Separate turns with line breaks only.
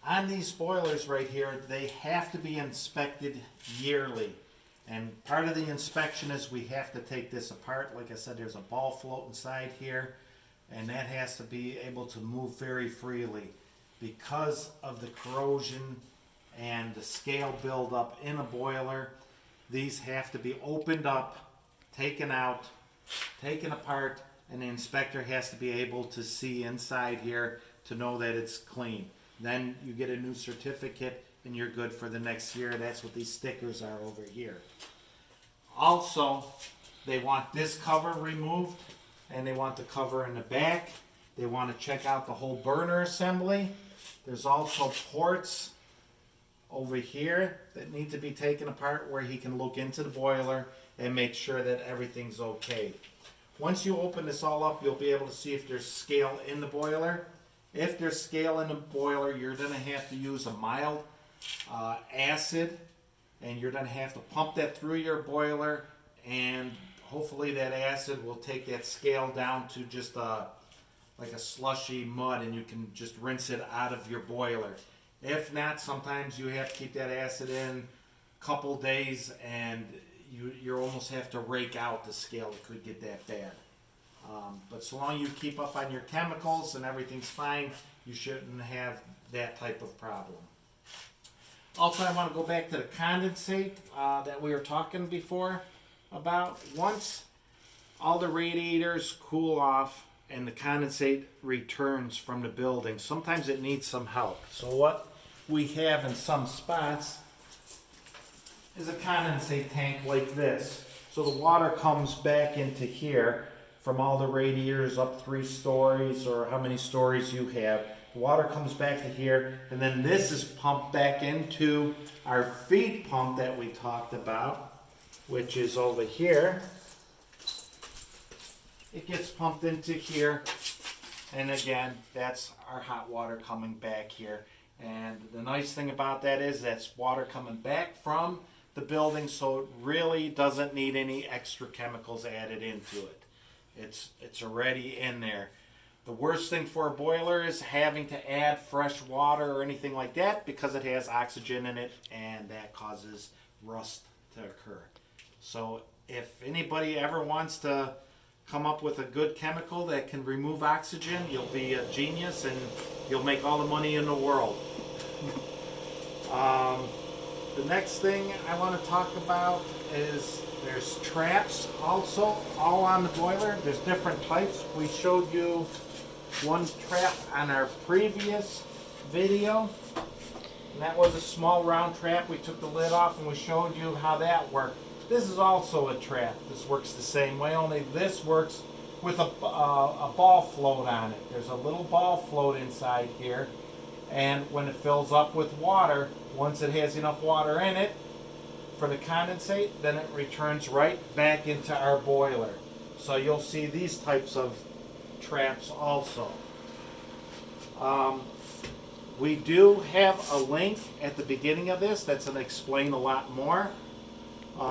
on these boilers right here, they have to be inspected yearly. And part of the inspection is we have to take this apart. Like I said, there's a ball float inside here, and that has to be able to move very freely. Because of the corrosion and the scale buildup in a boiler, these have to be opened up, taken out, taken apart, and the inspector has to be able to see inside here to know that it's clean. Then you get a new certificate and you're good for the next year. That's what these stickers are over here. Also, they want this cover removed, and they want the cover in the back. They want to check out the whole burner assembly. There's also ports over here that need to be taken apart where he can look into the boiler and make sure that everything's okay. Once you open this all up, you'll be able to see if there's scale in the boiler. If there's scale in the boiler, you're going to have to use a mild acid, and you're going to have to pump that through your boiler, and hopefully that acid will take that scale down to just like a slushy mud, and you can just rinse it out of your boiler. If not, sometimes you have to keep that acid in a couple days, and you almost have to rake out the scale. It could get that bad. But so long you keep up on your chemicals and everything's fine, you shouldn't have that type of problem. Also, I want to go back to the condensate that we were talking before about. Once all the radiators cool off and the condensate returns from the building, sometimes it needs some help. So what we have in some spots is a condensate tank like this. So the water comes back into here from all the radiators up 3 stories or how many stories you have. The water comes back to here, and then this is pumped back into our feed pump that we talked about, which is over here. It gets pumped into here, and again, that's our hot water coming back here. And the nice thing about that is that's water coming back from the building, so it really doesn't need any extra chemicals added into it. It's already in there. The worst thing for a boiler is having to add fresh water or anything like that, because it has oxygen in it, and that causes rust to occur. So if anybody ever wants to come up with a good chemical that can remove oxygen, you'll be a genius and you'll make all the money in the world. The next thing I want to talk about is there's traps also all on the boiler. There's different types. We showed you one trap on our previous video, and that was a small round trap. We took the lid off and we showed you how that worked. This is also a trap. This works the same way, only this works with a ball float on it. There's a little ball float inside here, and when it fills up with water, once it has enough water in it for the condensate, then it returns right back into our boiler. So you'll see these types of traps also. We do have a link at the beginning of this that's going to explain a lot more.